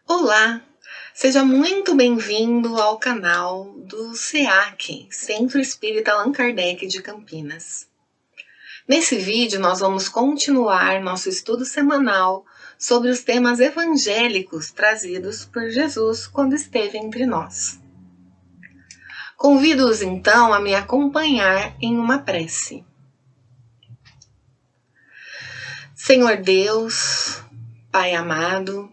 Olá, seja muito bem-vindo ao canal do SEAC, Centro Espírita Allan Kardec de Campinas. Nesse vídeo nós vamos continuar nosso estudo semanal sobre os temas evangélicos trazidos por Jesus quando esteve entre nós. Convido-os então a me acompanhar em uma prece. Senhor Deus, Pai amado,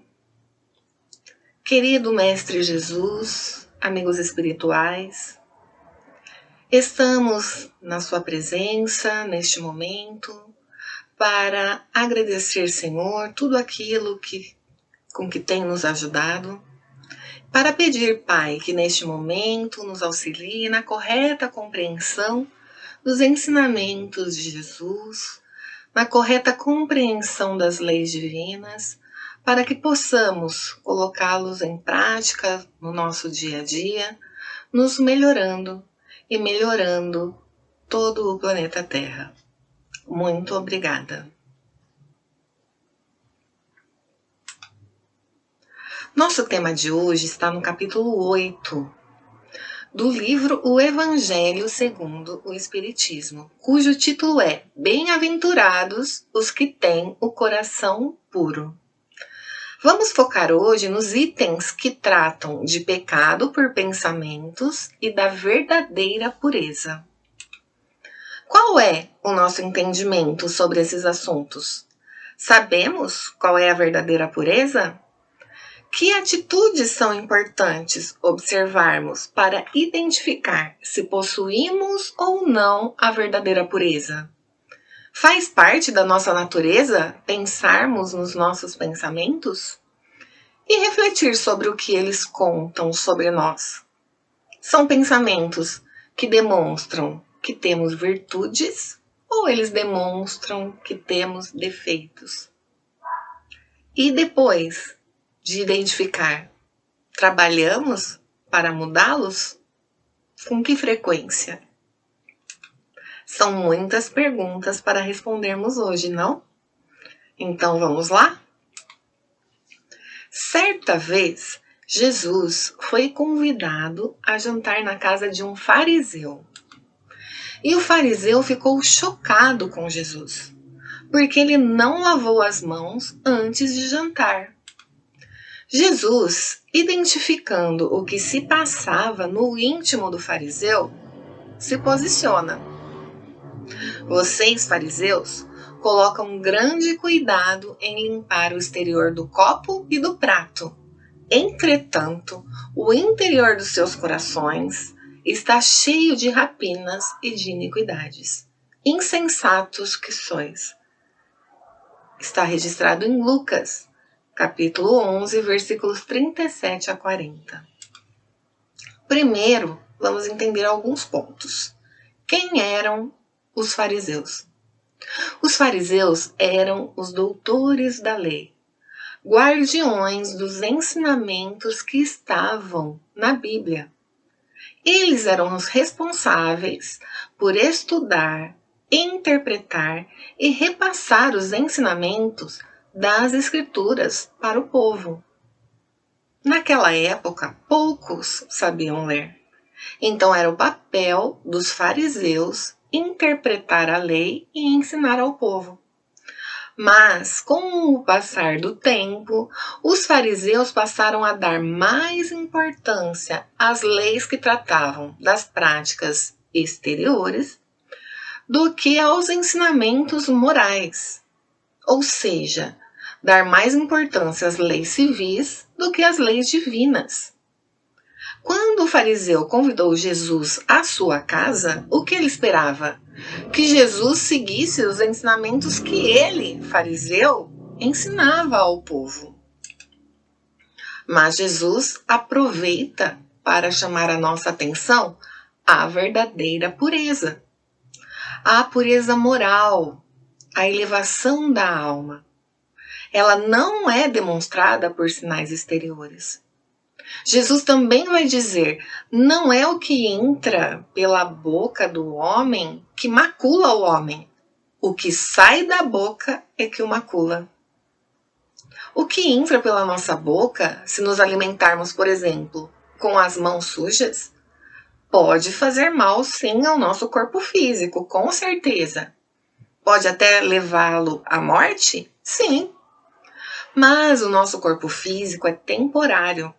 querido Mestre Jesus, amigos espirituais, estamos na sua presença neste momento para agradecer, Senhor, tudo aquilo com que tem nos ajudado, para pedir, Pai, que neste momento nos auxilie na correta compreensão dos ensinamentos de Jesus, na correta compreensão das leis divinas, para que possamos colocá-los em prática no nosso dia a dia, nos melhorando e melhorando todo o planeta Terra. Muito obrigada. Nosso tema de hoje está no capítulo 8 do livro O Evangelho segundo o Espiritismo, cujo título é Bem-aventurados os que têm o coração puro. Vamos focar hoje nos itens que tratam de pecado por pensamentos e da verdadeira pureza. Qual é o nosso entendimento sobre esses assuntos? Sabemos qual é a verdadeira pureza? Que atitudes são importantes observarmos para identificar se possuímos ou não a verdadeira pureza? Faz parte da nossa natureza pensarmos nos nossos pensamentos? E refletir sobre o que eles contam sobre nós? São pensamentos que demonstram que temos virtudes ou eles demonstram que temos defeitos? E depois de identificar, trabalhamos para mudá-los? Com que frequência? São muitas perguntas para respondermos hoje, não? Então vamos lá? Certa vez, Jesus foi convidado a jantar na casa de um fariseu. E o fariseu ficou chocado com Jesus, porque ele não lavou as mãos antes de jantar. Jesus, identificando o que se passava no íntimo do fariseu, se posiciona. Vocês, fariseus, colocam grande cuidado em limpar o exterior do copo e do prato. Entretanto, o interior dos seus corações está cheio de rapinas e de iniquidades. Insensatos que sois. Está registrado em Lucas, capítulo 11, versículos 37 a 40. Primeiro, vamos entender alguns pontos. Quem eram os fariseus? Os fariseus eram os doutores da lei, guardiões dos ensinamentos que estavam na Bíblia. Eles eram os responsáveis por estudar, interpretar e repassar os ensinamentos das Escrituras para o povo. Naquela época, poucos sabiam ler. Então era o papel dos fariseus interpretar a lei e ensinar ao povo. Mas, com o passar do tempo, os fariseus passaram a dar mais importância às leis que tratavam das práticas exteriores do que aos ensinamentos morais. Ou seja, dar mais importância às leis civis do que às leis divinas. Quando o fariseu convidou Jesus à sua casa, o que ele esperava? Que Jesus seguisse os ensinamentos que ele, fariseu, ensinava ao povo. Mas Jesus aproveita para chamar a nossa atenção à verdadeira pureza. A pureza moral, a elevação da alma. Ela não é demonstrada por sinais exteriores. Jesus também vai dizer, não é o que entra pela boca do homem que macula o homem. O que sai da boca é que o macula. O que entra pela nossa boca, se nos alimentarmos, por exemplo, com as mãos sujas, pode fazer mal sim ao nosso corpo físico, com certeza. Pode até levá-lo à morte? Sim. Mas o nosso corpo físico é temporário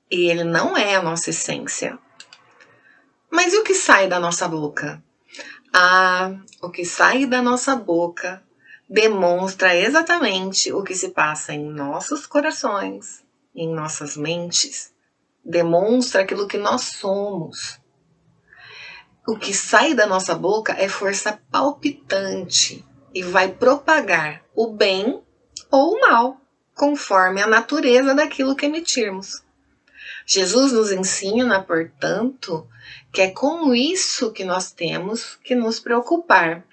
e ele não é a nossa essência. Mas e o que sai da nossa boca? O que sai da nossa boca demonstra exatamente o que se passa em nossos corações, em nossas mentes. Demonstra aquilo que nós somos. O que sai da nossa boca é força palpitante e vai propagar o bem ou o mal, conforme a natureza daquilo que emitirmos. Jesus nos ensina, portanto, que é com isso que nós temos que nos preocupar.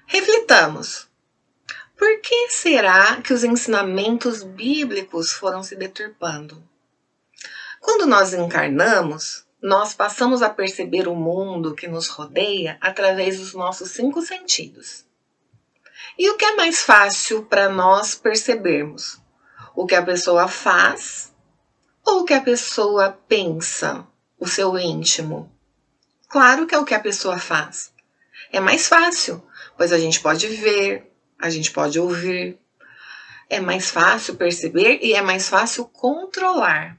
Reflitamos. Por que será que os ensinamentos bíblicos foram se deturpando? Quando nós encarnamos, nós passamos a perceber o mundo que nos rodeia através dos nossos 5 sentidos. E o que é mais fácil para nós percebermos? O que a pessoa faz ou o que a pessoa pensa, o seu íntimo? Claro que é o que a pessoa faz. É mais fácil, pois a gente pode ver, a gente pode ouvir. É mais fácil perceber e é mais fácil controlar.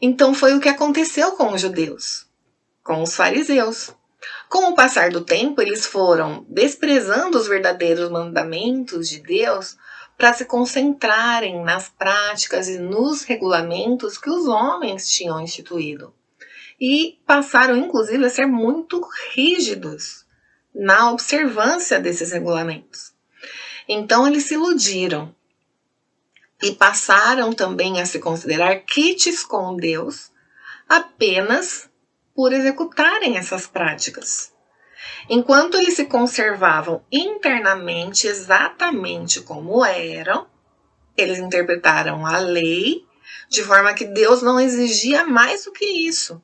Então foi o que aconteceu com os judeus, com os fariseus. Com o passar do tempo, eles foram desprezando os verdadeiros mandamentos de Deus para se concentrarem nas práticas e nos regulamentos que os homens tinham instituído. E passaram, inclusive, a ser muito rígidos na observância desses regulamentos. Então, eles se iludiram e passaram também a se considerar quites com Deus apenas por executarem essas práticas. Enquanto eles se conservavam internamente exatamente como eram, eles interpretaram a lei de forma que Deus não exigia mais do que isso,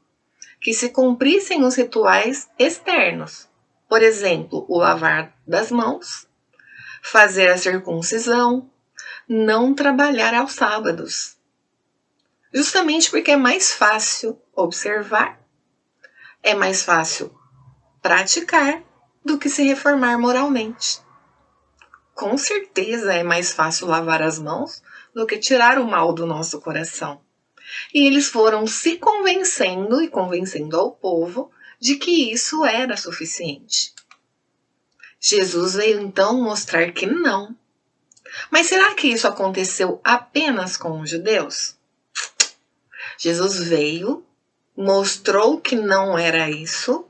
que se cumprissem os rituais externos. Por exemplo, o lavar das mãos, fazer a circuncisão, não trabalhar aos sábados. Justamente porque é mais fácil observar, é mais fácil praticar do que se reformar moralmente. Com certeza é mais fácil lavar as mãos do que tirar o mal do nosso coração. E eles foram se convencendo e convencendo ao povo de que isso era suficiente. Jesus veio então mostrar que não. Mas será que isso aconteceu apenas com os judeus? Jesus veio, mostrou que não era isso,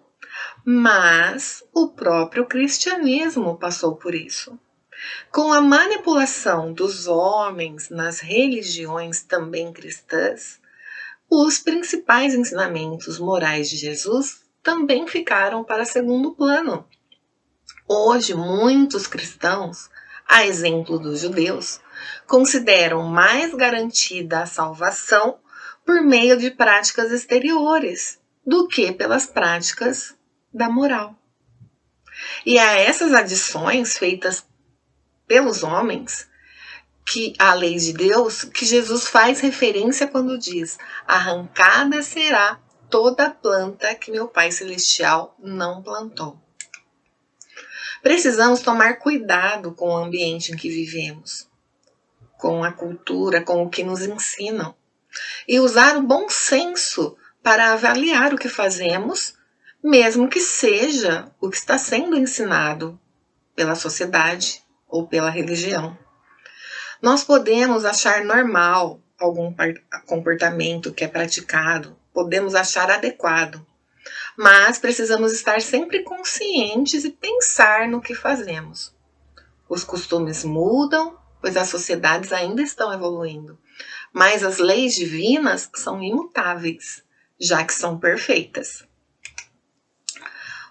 mas o próprio cristianismo passou por isso. Com a manipulação dos homens nas religiões também cristãs, os principais ensinamentos morais de Jesus também ficaram para segundo plano. Hoje, muitos cristãos, a exemplo dos judeus, consideram mais garantida a salvação por meio de práticas exteriores do que pelas práticas da moral. E a essas adições feitas pelos homens, que a lei de Deus, que Jesus faz referência quando diz: arrancada será toda planta que meu Pai Celestial não plantou. Precisamos tomar cuidado com o ambiente em que vivemos, com a cultura, com o que nos ensinam, e usar o bom senso para avaliar o que fazemos, mesmo que seja o que está sendo ensinado pela sociedade ou pela religião. Nós podemos achar normal algum comportamento que é praticado, podemos achar adequado, mas precisamos estar sempre conscientes e pensar no que fazemos. Os costumes mudam, pois as sociedades ainda estão evoluindo, mas as leis divinas são imutáveis, já que são perfeitas.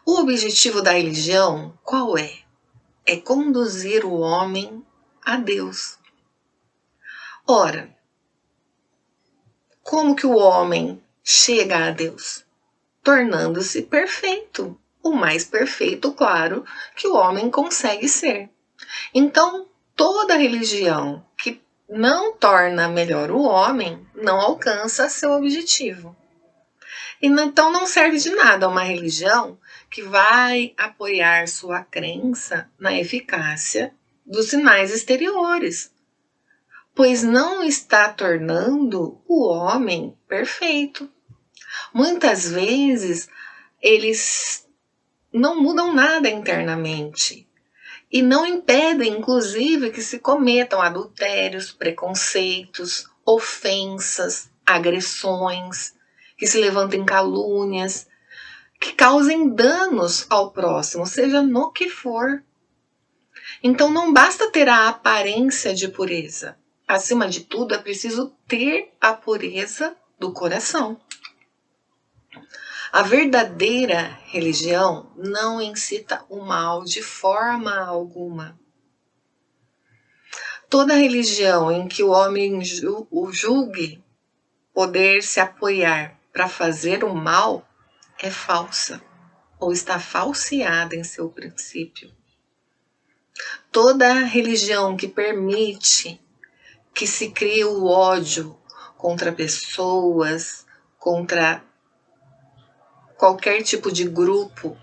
O objetivo da religião qual é? É conduzir o homem a Deus. Ora, como que o homem chega a Deus? Tornando-se perfeito, o mais perfeito, claro, que o homem consegue ser. Então, toda religião que não torna melhor o homem não alcança seu objetivo. E então não serve de nada uma religião que vai apoiar sua crença na eficácia dos sinais exteriores, pois não está tornando o homem perfeito. Muitas vezes eles não mudam nada internamente e não impedem, inclusive, que se cometam adultérios, preconceitos, ofensas, agressões, que se levantem calúnias, que causem danos ao próximo, seja no que for. Então não basta ter a aparência de pureza. Acima de tudo, é preciso ter a pureza do coração. A verdadeira religião não incita o mal de forma alguma. Toda religião em que o homem o julgue poder se apoiar para fazer o mal é falsa ou está falseada em seu princípio. Toda religião que permite que se crie o ódio contra pessoas, contra qualquer tipo de grupo,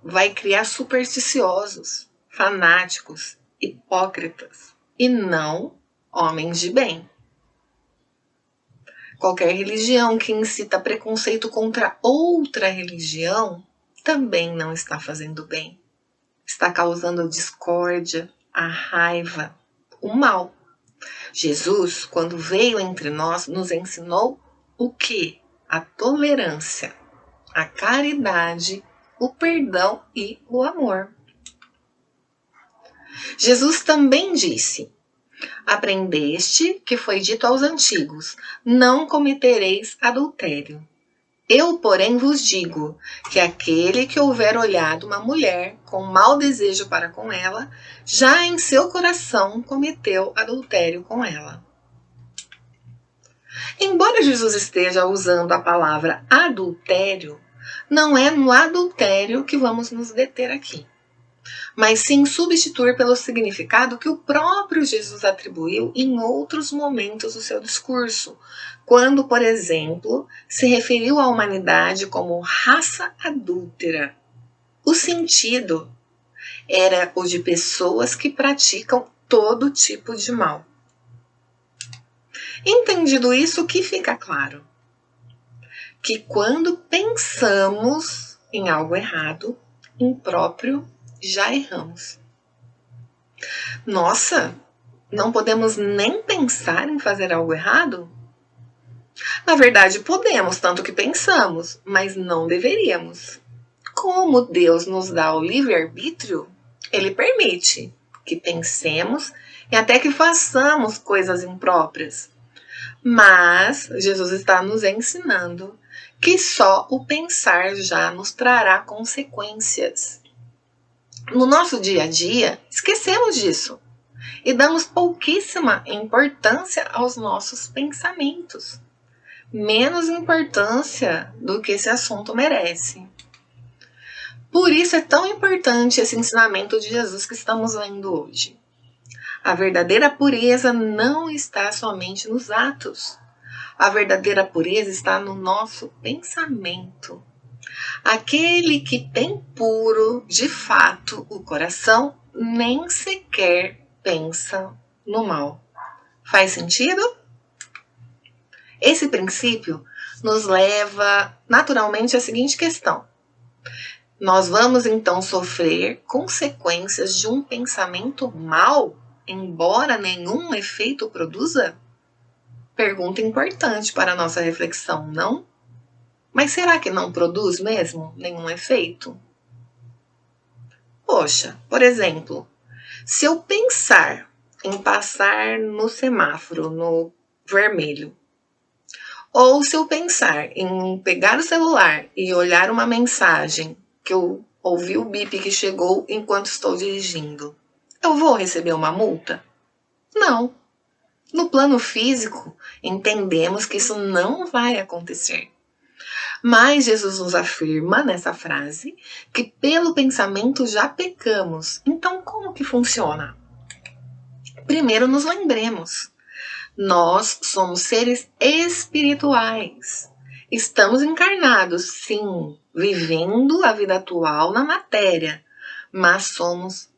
vai criar supersticiosos, fanáticos, hipócritas e não homens de bem. Qualquer religião que incita preconceito contra outra religião também não está fazendo bem. Está causando discórdia, a raiva, o mal. Jesus, quando veio entre nós, nos ensinou o quê? A tolerância, a caridade, o perdão e o amor. Jesus também disse: aprendeste que foi dito aos antigos, não cometereis adultério. Eu, porém, vos digo que aquele que houver olhado uma mulher com mau desejo para com ela, já em seu coração cometeu adultério com ela. Embora Jesus esteja usando a palavra adultério, não é no adultério que vamos nos deter aqui, mas sim substituir pelo significado que o próprio Jesus atribuiu em outros momentos do seu discurso, quando, por exemplo, se referiu à humanidade como raça adúltera. O sentido era o de pessoas que praticam todo tipo de mal. Entendido isso, o que fica claro? Que quando pensamos em algo errado, impróprio, já erramos. Nossa, não podemos nem pensar em fazer algo errado? Na verdade, podemos, tanto que pensamos, mas não deveríamos. Como Deus nos dá o livre-arbítrio, Ele permite que pensemos e até que façamos coisas impróprias. Mas Jesus está nos ensinando que só o pensar já nos trará consequências. No nosso dia a dia, esquecemos disso e damos pouquíssima importância aos nossos pensamentos. Menos importância do que esse assunto merece. Por isso é tão importante esse ensinamento de Jesus que estamos lendo hoje. A verdadeira pureza não está somente nos atos. A verdadeira pureza está no nosso pensamento. Aquele que tem puro, de fato, o coração, nem sequer pensa no mal. Faz sentido? Esse princípio nos leva naturalmente à seguinte questão: nós vamos então sofrer consequências de um pensamento mau, embora nenhum efeito produza? Pergunta importante para a nossa reflexão, não? Mas será que não produz mesmo nenhum efeito? Poxa, por exemplo, se eu pensar em passar no semáforo, no vermelho, ou se eu pensar em pegar o celular e olhar uma mensagem que eu ouvi o bip que chegou enquanto estou dirigindo, eu vou receber uma multa? Não. No plano físico, entendemos que isso não vai acontecer. Mas Jesus nos afirma nessa frase que pelo pensamento já pecamos. Então como que funciona? Primeiro nos lembremos, nós somos seres espirituais. Estamos encarnados, sim, vivendo a vida atual na matéria, mas somos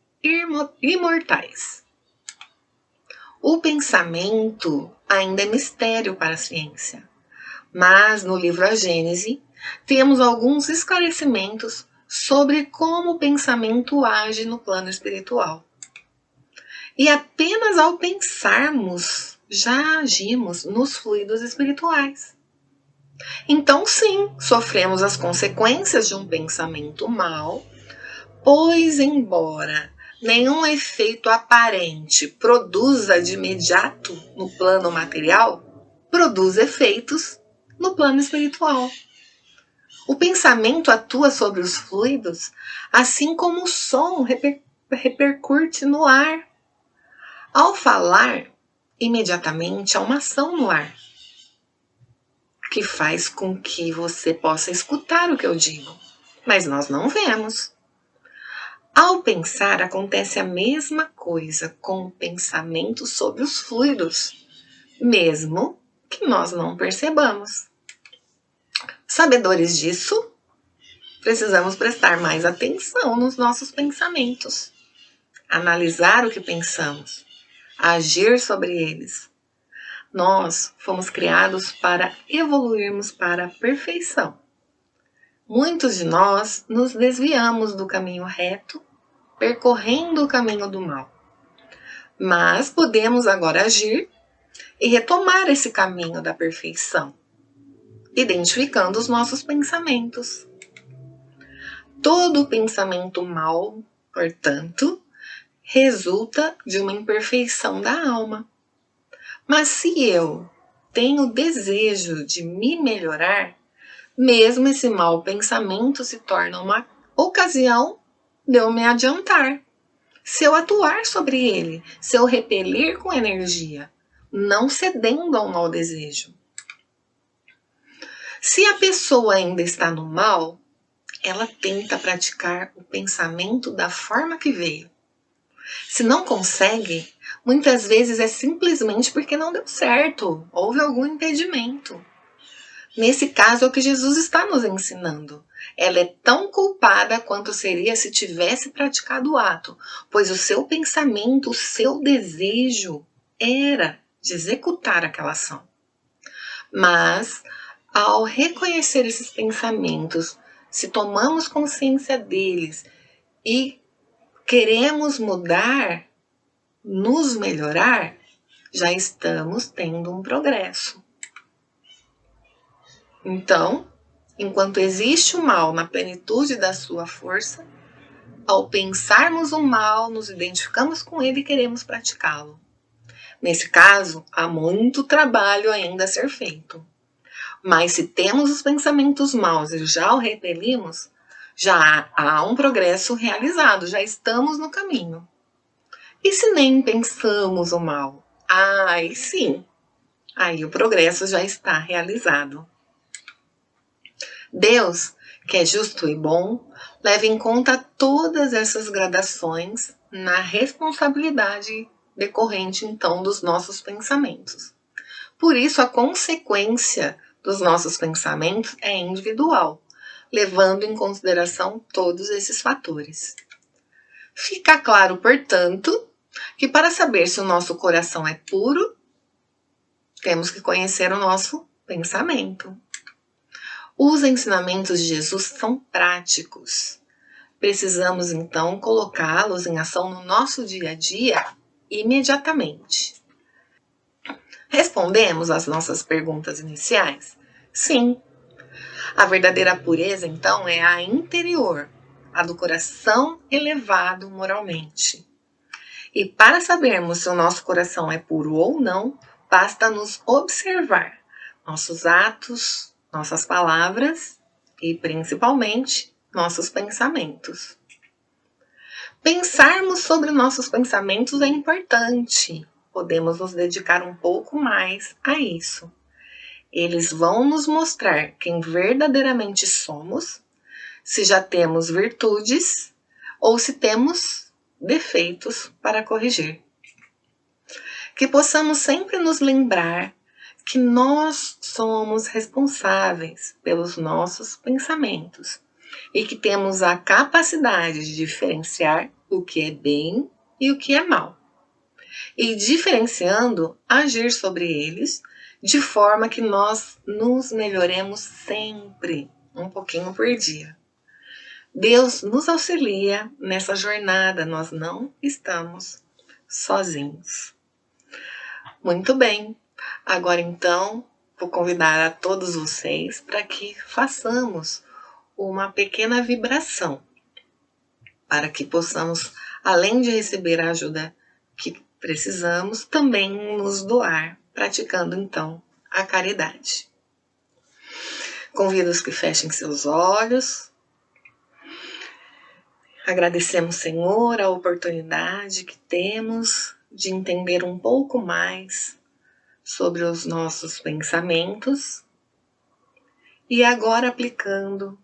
imortais. O pensamento ainda é mistério para a ciência, mas no livro A Gênese temos alguns esclarecimentos sobre como o pensamento age no plano espiritual. E apenas ao pensarmos, já agimos nos fluidos espirituais. Então, sim, sofremos as consequências de um pensamento mau, pois, embora nenhum efeito aparente produza de imediato no plano material, produz efeitos no plano espiritual. O pensamento atua sobre os fluidos, assim como o som repercute no ar. Ao falar, imediatamente há uma ação no ar, que faz com que você possa escutar o que eu digo, mas nós não vemos. Ao pensar, acontece a mesma coisa com o pensamento sobre os fluidos, mesmo que nós não percebamos. Sabedores disso, precisamos prestar mais atenção nos nossos pensamentos, analisar o que pensamos, agir sobre eles. Nós fomos criados para evoluirmos para a perfeição. Muitos de nós nos desviamos do caminho reto, percorrendo o caminho do mal. Mas podemos agora agir e retomar esse caminho da perfeição, identificando os nossos pensamentos. Todo pensamento mau, portanto, resulta de uma imperfeição da alma. Mas se eu tenho desejo de me melhorar, mesmo esse mau pensamento se torna uma ocasião de eu me adiantar. Se eu atuar sobre ele, se eu repelir com energia, não cedendo ao mau desejo. Se a pessoa ainda está no mal, ela tenta praticar o pensamento da forma que veio. Se não consegue, muitas vezes é simplesmente porque não deu certo, houve algum impedimento. Nesse caso é o que Jesus está nos ensinando. Ela é tão culpada quanto seria se tivesse praticado o ato, pois o seu pensamento, o seu desejo era de executar aquela ação. Mas, ao reconhecer esses pensamentos, se tomamos consciência deles e queremos mudar, nos melhorar, já estamos tendo um progresso. Então, enquanto existe o mal na plenitude da sua força, ao pensarmos o mal, nos identificamos com ele e queremos praticá-lo. Nesse caso, há muito trabalho ainda a ser feito. Mas se temos os pensamentos maus e já o repelimos, já há um progresso realizado, já estamos no caminho. E se nem pensamos o mal? Aí sim, aí o progresso já está realizado. Deus, que é justo e bom, leva em conta todas essas gradações na responsabilidade decorrente, então, dos nossos pensamentos. Por isso, a consequência dos nossos pensamentos é individual, levando em consideração todos esses fatores. Fica claro, portanto, que para saber se o nosso coração é puro, temos que conhecer o nosso pensamento. Os ensinamentos de Jesus são práticos. Precisamos, então, colocá-los em ação no nosso dia a dia imediatamente. Respondemos às nossas perguntas iniciais? Sim. A verdadeira pureza, então, é a interior, a do coração elevado moralmente. E para sabermos se o nosso coração é puro ou não, basta nos observar nossos atos, nossas palavras e, principalmente, nossos pensamentos. Pensarmos sobre nossos pensamentos é importante. Podemos nos dedicar um pouco mais a isso. Eles vão nos mostrar quem verdadeiramente somos, se já temos virtudes ou se temos defeitos para corrigir. Que possamos sempre nos lembrar que nós somos responsáveis pelos nossos pensamentos e que temos a capacidade de diferenciar o que é bem e o que é mal. E diferenciando, agir sobre eles de forma que nós nos melhoremos sempre, um pouquinho por dia. Deus nos auxilia nessa jornada, nós não estamos sozinhos. Muito bem, agora então vou convidar a todos vocês para que façamos uma pequena vibração, para que possamos, além de receber a ajuda que precisamos, também nos doar, praticando então a caridade. Convido os que fechem seus olhos. Agradecemos, Senhor, a oportunidade que temos de entender um pouco mais sobre os nossos pensamentos e agora aplicando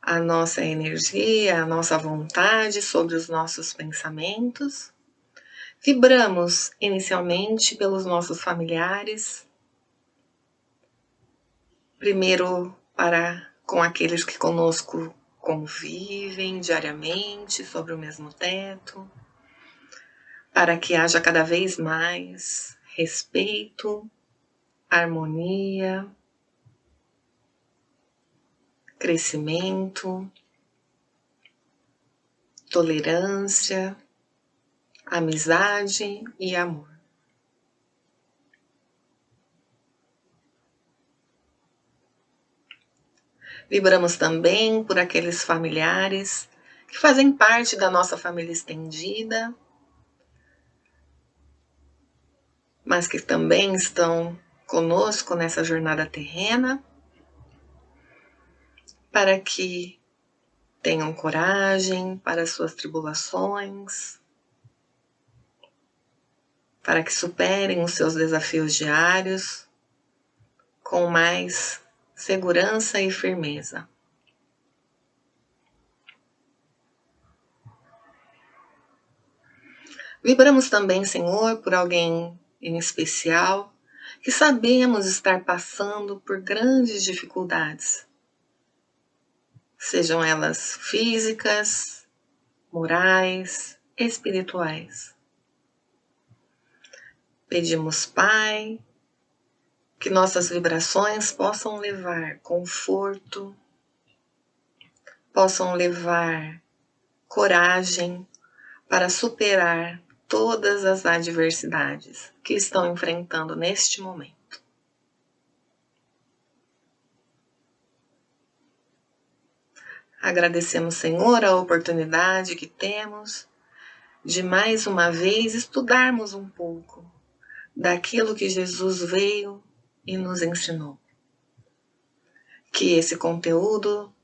a nossa energia, a nossa vontade sobre os nossos pensamentos. Vibramos inicialmente pelos nossos familiares, primeiro com aqueles que conosco convivem diariamente sobre o mesmo teto, para que haja cada vez mais respeito, harmonia, crescimento, tolerância, amizade e amor. Vibramos também por aqueles familiares que fazem parte da nossa família estendida, mas que também estão conosco nessa jornada terrena, para que tenham coragem para suas tribulações, para que superem os seus desafios diários com mais segurança e firmeza. Vibramos também, Senhor, por alguém em especial que sabemos estar passando por grandes dificuldades, sejam elas físicas, morais, espirituais. Pedimos, Pai, que nossas vibrações possam levar conforto, possam levar coragem para superar todas as adversidades que estão enfrentando neste momento. Agradecemos, Senhor, a oportunidade que temos de mais uma vez estudarmos um pouco daquilo que Jesus veio e nos ensinou. Que esse conteúdo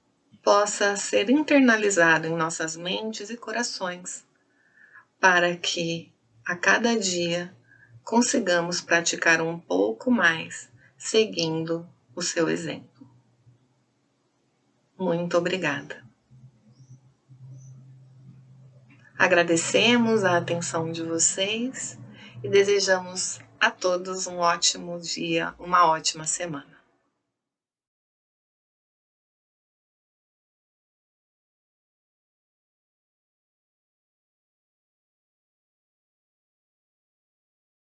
possa ser internalizado em nossas mentes e corações, para que a cada dia consigamos praticar um pouco mais, seguindo o seu exemplo. Muito obrigada. Agradecemos a atenção de vocês e desejamos a todos um ótimo dia, uma ótima semana.